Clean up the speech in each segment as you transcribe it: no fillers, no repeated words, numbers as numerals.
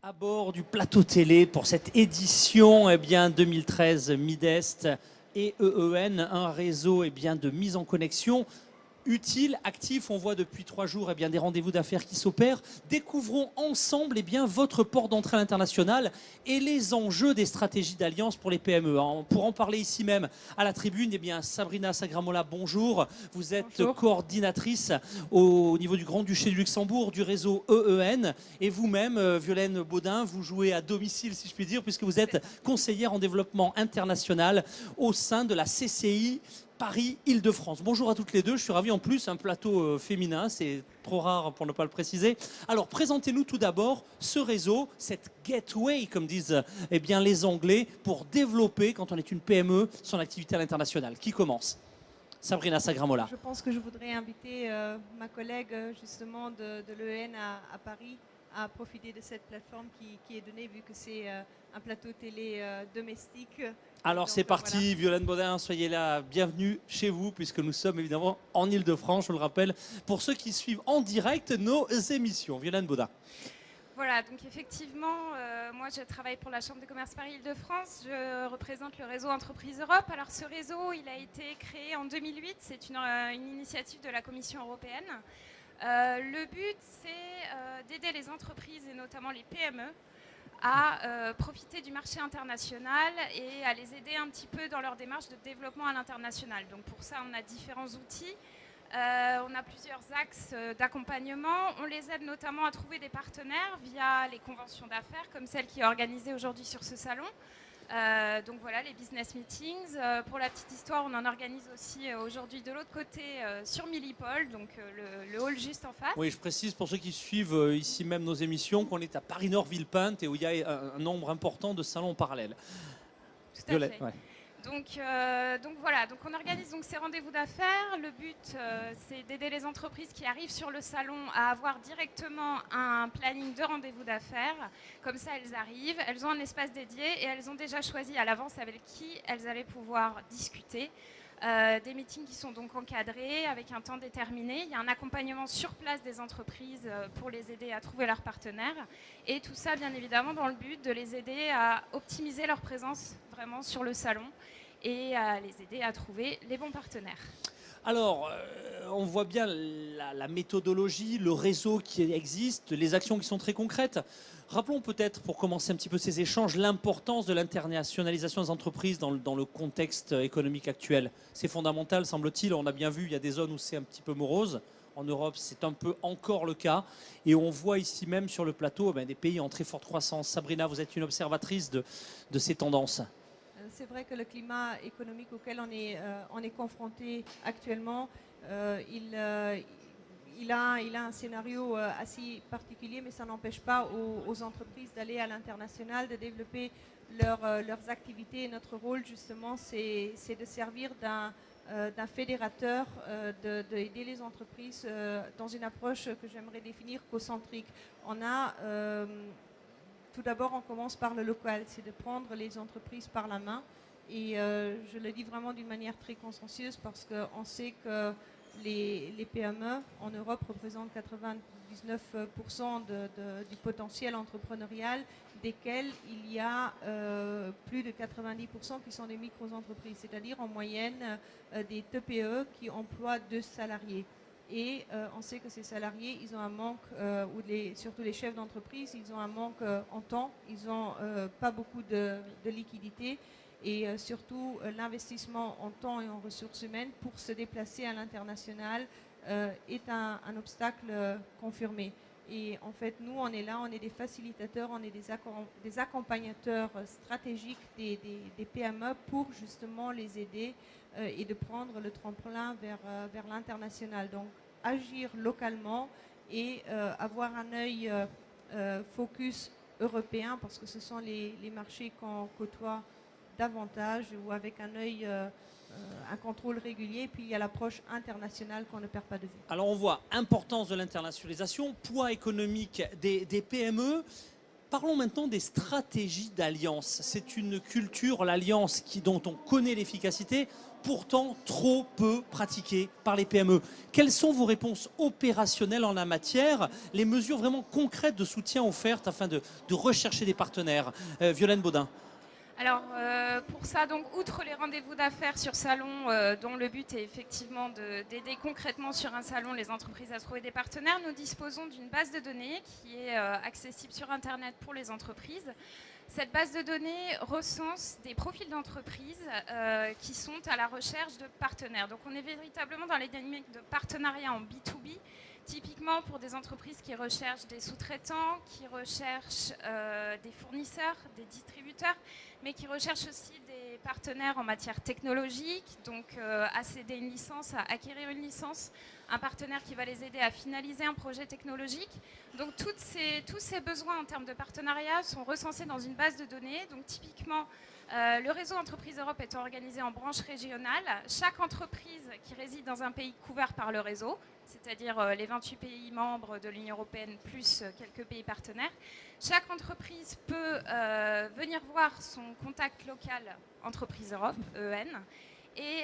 À bord du plateau télé pour cette édition 2013 Midest et EEN, un réseau de mise en connexion utile, actif. On voit depuis 3 jours des rendez-vous d'affaires qui s'opèrent. Découvrons ensemble votre port d'entrée à l'international et les enjeux des stratégies d'alliance pour les PME. Pour en parler ici même à la tribune, Sabrina Sagramola, bonjour. Vous êtes Bonjour. coordinatrice au niveau du Grand-Duché du Luxembourg du réseau EEN. Et vous-même, Violaine Baudin, vous jouez à domicile, si je puis dire, puisque vous êtes conseillère en développement international au sein de la CCI Paris-Île-de-France. Bonjour à toutes les deux, je suis ravi en plus, un plateau féminin, c'est trop rare pour ne pas le préciser. Alors présentez-nous tout d'abord ce réseau, cette gateway, comme disent les Anglais, pour développer, quand on est une PME, son activité à l'international. Qui commence? Sabrina Sagramola. Je pense que je voudrais inviter ma collègue justement de l'EEN à Paris à profiter de cette plateforme qui est donnée vu que c'est un plateau télé domestique. Alors Donc, c'est parti, voilà. Violaine Baudin, soyez là, bienvenue chez vous, puisque nous sommes évidemment en Île-de-France, je le rappelle, pour ceux qui suivent en direct nos émissions. Violaine Baudin. Voilà, donc effectivement, moi je travaille pour la Chambre de commerce Paris-Île-de-France, je représente le réseau Entreprises Europe. Alors ce réseau, il a été créé en 2008, c'est une initiative de la Commission européenne. Le but, c'est d'aider les entreprises et notamment les PME à profiter du marché international et à les aider un petit peu dans leur démarche de développement à l'international. Donc pour ça, on a différents outils. On a plusieurs axes d'accompagnement. On les aide notamment à trouver des partenaires via les conventions d'affaires, comme celle qui est organisée aujourd'hui sur ce salon. Donc voilà, les business meetings. Pour la petite histoire, on en organise aussi aujourd'hui de l'autre côté sur Millipol, donc le hall juste en face. Oui, je précise pour ceux qui suivent ici même nos émissions qu'on est à Paris-Nord-Villepinte et où il y a un nombre important de salons parallèles. Tout à fait. Ouais. Donc voilà, donc on organise donc ces rendez-vous d'affaires. Le but, c'est d'aider les entreprises qui arrivent sur le salon à avoir directement un planning de rendez-vous d'affaires. Comme ça, elles arrivent, elles ont un espace dédié et elles ont déjà choisi à l'avance avec qui elles allaient pouvoir discuter. Des meetings qui sont donc encadrés avec un temps déterminé. Il y a un accompagnement sur place des entreprises pour les aider à trouver leurs partenaires. Et tout ça, bien évidemment, dans le but de les aider à optimiser leur présence vraiment sur le salon et à les aider à trouver les bons partenaires. Alors, on voit bien la méthodologie, le réseau qui existe, les actions qui sont très concrètes. Rappelons peut-être, pour commencer un petit peu ces échanges, l'importance de l'internationalisation des entreprises dans le contexte économique actuel. C'est fondamental, semble-t-il. On a bien vu, il y a des zones où c'est un petit peu morose. En Europe, c'est un peu encore le cas. Et on voit ici même sur le plateau des pays en très forte croissance. Sabrina, vous êtes une observatrice de ces tendances. C'est vrai que le climat économique auquel on est confronté actuellement, il a un scénario assez particulier, mais ça n'empêche pas aux entreprises d'aller à l'international, de développer leurs activités. Et notre rôle, justement, c'est de servir d'un fédérateur, d'aider les entreprises dans une approche que j'aimerais définir cocentrique. Tout d'abord, on commence par le local, c'est de prendre les entreprises par la main. Et je le dis vraiment d'une manière très consciencieuse parce qu'on sait que les PME en Europe représentent 99% du potentiel entrepreneurial, desquels il y a plus de 90% qui sont des micro-entreprises, c'est-à-dire en moyenne des TPE qui emploient 2 salariés. Et on sait que ces salariés, ils ont un manque, surtout les chefs d'entreprise, ils ont un manque en temps, ils n'ont pas beaucoup de liquidité et surtout l'investissement en temps et en ressources humaines pour se déplacer à l'international est un obstacle confirmé. Et en fait, nous, on est là, on est des facilitateurs, on est des accompagnateurs stratégiques des PME pour justement les aider et de prendre le tremplin vers l'international. Donc, agir localement et avoir un œil focus européen, parce que ce sont les marchés qu'on côtoie davantage ou avec un œil, un contrôle régulier. Puis il y a l'approche internationale qu'on ne perd pas de vue. Alors on voit importance de l'internationalisation, poids économique des PME. Parlons maintenant des stratégies d'alliance. C'est une culture, l'alliance, dont on connaît l'efficacité, pourtant trop peu pratiquée par les PME. Quelles sont vos réponses opérationnelles en la matière, les mesures vraiment concrètes de soutien offertes afin de rechercher des partenaires? Violaine Baudin. Alors pour ça, donc, outre les rendez-vous d'affaires sur salon, dont le but est effectivement d'aider concrètement sur un salon les entreprises à trouver des partenaires, nous disposons d'une base de données qui est accessible sur Internet pour les entreprises. Cette base de données recense des profils d'entreprises qui sont à la recherche de partenaires. Donc on est véritablement dans les dynamiques de partenariat en B2B, typiquement pour des entreprises qui recherchent des sous-traitants, qui recherchent des fournisseurs, des distributeurs, mais qui recherchent aussi des partenaires en matière technologique, donc à céder une licence, à acquérir une licence, un partenaire qui va les aider à finaliser un projet technologique. Donc tous ces besoins en termes de partenariat sont recensés dans une base de données. Donc typiquement, le réseau Entreprises Europe est organisé en branches régionales. Chaque entreprise qui réside dans un pays couvert par le réseau, c'est-à-dire les 28 pays membres de l'Union européenne plus quelques pays partenaires, chaque entreprise peut venir voir son contact local Entreprises Europe, EN, et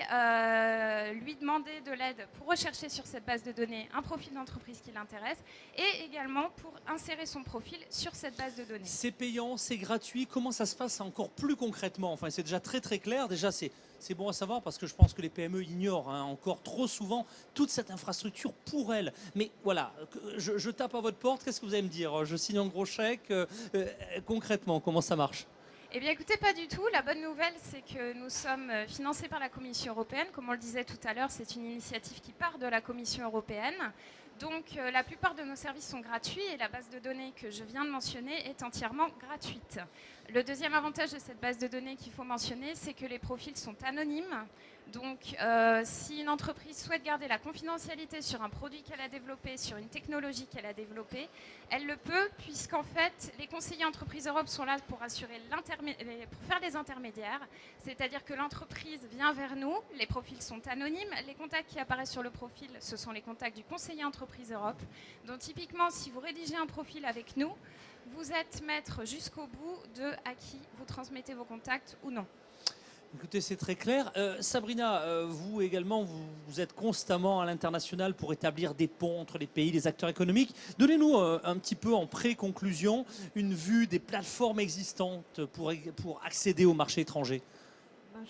lui demander de l'aide pour rechercher sur cette base de données un profil d'entreprise qui l'intéresse et également pour insérer son profil sur cette base de données. C'est payant, c'est gratuit. Comment ça se passe encore plus concrètement? Enfin, c'est déjà très très clair. Déjà, c'est bon à savoir parce que je pense que les PME ignorent encore trop souvent toute cette infrastructure pour elles. Mais voilà, je tape à votre porte. Qu'est-ce que vous allez me dire? Je signe un gros chèque. Concrètement, comment ça marche? Eh bien écoutez, pas du tout. La bonne nouvelle, c'est que nous sommes financés par la Commission européenne. Comme on le disait tout à l'heure, c'est une initiative qui part de la Commission européenne. Donc la plupart de nos services sont gratuits et la base de données que je viens de mentionner est entièrement gratuite. Le deuxième avantage de cette base de données qu'il faut mentionner, c'est que les profils sont anonymes. Donc si une entreprise souhaite garder la confidentialité sur un produit qu'elle a développé, sur une technologie qu'elle a développée, elle le peut puisqu'en fait les conseillers Entreprises Europe sont là pour faire des intermédiaires. C'est-à-dire que l'entreprise vient vers nous, les profils sont anonymes, les contacts qui apparaissent sur le profil, ce sont les contacts du conseiller Entreprises Europe. Donc typiquement, si vous rédigez un profil avec nous, vous êtes maître jusqu'au bout de à qui vous transmettez vos contacts ou non. Écoutez, c'est très clair. Sabrina, vous également, vous êtes constamment à l'international pour établir des ponts entre les pays, les acteurs économiques. Donnez-nous un petit peu en pré-conclusion une vue des plateformes existantes pour accéder au marché étranger.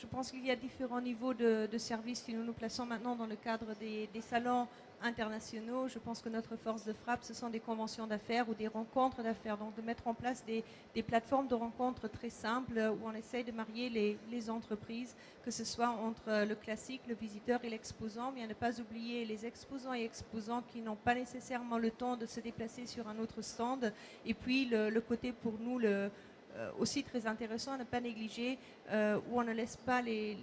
Je pense qu'il y a différents niveaux de services si nous nous plaçons maintenant dans le cadre des salons internationaux. Je pense que notre force de frappe, ce sont des conventions d'affaires ou des rencontres d'affaires. Donc de mettre en place des plateformes de rencontres très simples où on essaye de marier les entreprises, que ce soit entre le classique, le visiteur et l'exposant, mais à ne pas oublier les exposants et exposants qui n'ont pas nécessairement le temps de se déplacer sur un autre stand. Et puis le côté pour nous aussi très intéressant à ne pas négliger, où on ne laisse pas les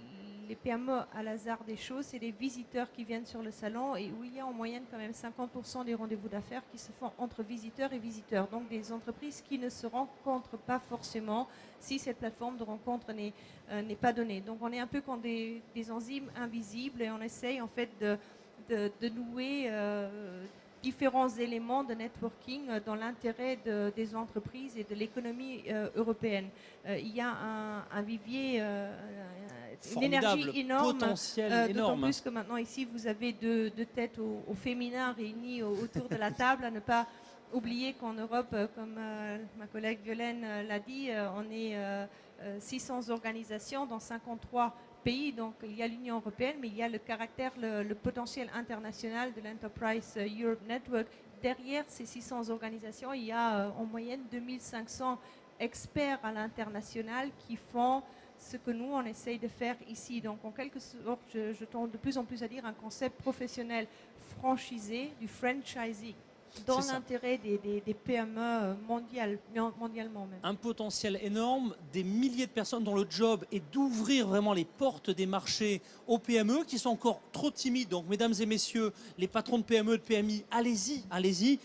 PME à l'hasard des choses, c'est les visiteurs qui viennent sur le salon et où il y a en moyenne quand même 50% des rendez-vous d'affaires qui se font entre visiteurs et visiteurs. Donc des entreprises qui ne se rencontrent pas forcément si cette plateforme de rencontre n'est pas donnée. Donc on est un peu comme des enzymes invisibles et on essaye en fait de nouer différents éléments de networking dans l'intérêt des entreprises et de l'économie européenne. Il y a un vivier, une énergie énorme, d'autant plus que maintenant ici vous avez deux têtes au féminin réunies autour de la table, à ne pas oublier qu'en Europe, comme ma collègue Violaine l'a dit, on est 600 organisations dans 53 pays, donc il y a l'Union européenne, mais il y a le caractère, le potentiel international de l'Enterprise Europe Network. Derrière ces 600 organisations, il y a en moyenne 2500 experts à l'international qui font ce que nous, on essaye de faire ici. Donc en quelque sorte, je tente de plus en plus à dire un concept professionnel franchisé, du franchising, dans l'intérêt des PME mondialement même. Un potentiel énorme, des milliers de personnes dont le job est d'ouvrir vraiment les portes des marchés aux PME qui sont encore trop timides. Donc mesdames et messieurs, les patrons de PME, de PMI, allez-y, allez-y.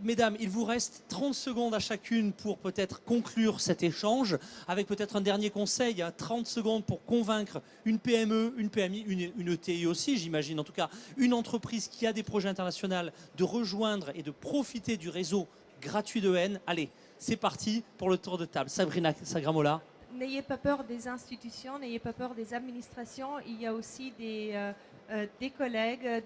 Mesdames, il vous reste 30 secondes à chacune pour peut-être conclure cet échange avec peut-être un dernier conseil, 30 secondes pour convaincre une PME, une PMI, une ETI aussi, j'imagine, en tout cas une entreprise qui a des projets internationaux de rejoindre et de profiter du réseau gratuit d'EN. Allez, C'est parti pour le tour de table. Sabrina Sagramola. N'ayez pas peur des institutions, n'ayez pas peur des administrations. Il y a aussi des collègues,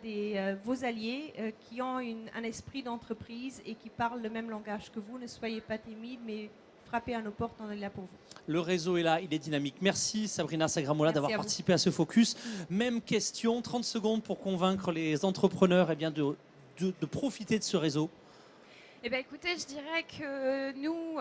vos alliés qui ont un esprit d'entreprise et qui parlent le même langage que vous. Ne soyez pas timide, mais frappez à nos portes, on est là pour vous. Le réseau est là, il est dynamique. Merci Sabrina Sagramola Merci d'avoir à vous. participé à ce focus. Même question, 30 secondes pour convaincre les entrepreneurs de profiter de ce réseau. Eh bien, écoutez, je dirais que nous,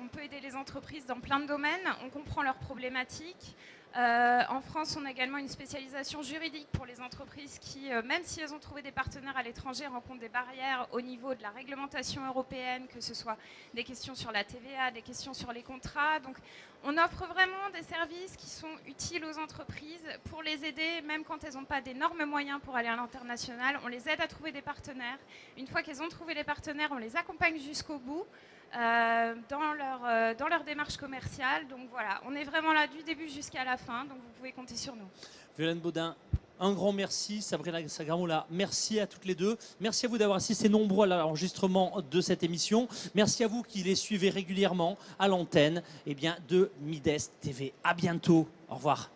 on peut aider les entreprises dans plein de domaines. On comprend leurs problématiques. En France, on a également une spécialisation juridique pour les entreprises qui, même si elles ont trouvé des partenaires à l'étranger, rencontrent des barrières au niveau de la réglementation européenne, que ce soit des questions sur la TVA, des questions sur les contrats. Donc, on offre vraiment des services qui sont utiles aux entreprises pour les aider, même quand elles n'ont pas d'énormes moyens pour aller à l'international. On les aide à trouver des partenaires. Une fois qu'elles ont trouvé les partenaires, on les accompagne jusqu'au bout. Dans leur démarche commerciale. Donc voilà, on est vraiment là du début jusqu'à la fin, donc vous pouvez compter sur nous. Violaine Baudin, un grand merci. Sabrina Sagramola, merci à toutes les deux. Merci à vous d'avoir assisté nombreux à l'enregistrement de cette émission. Merci à vous qui les suivez régulièrement à l'antenne de Midest TV. À bientôt. Au revoir.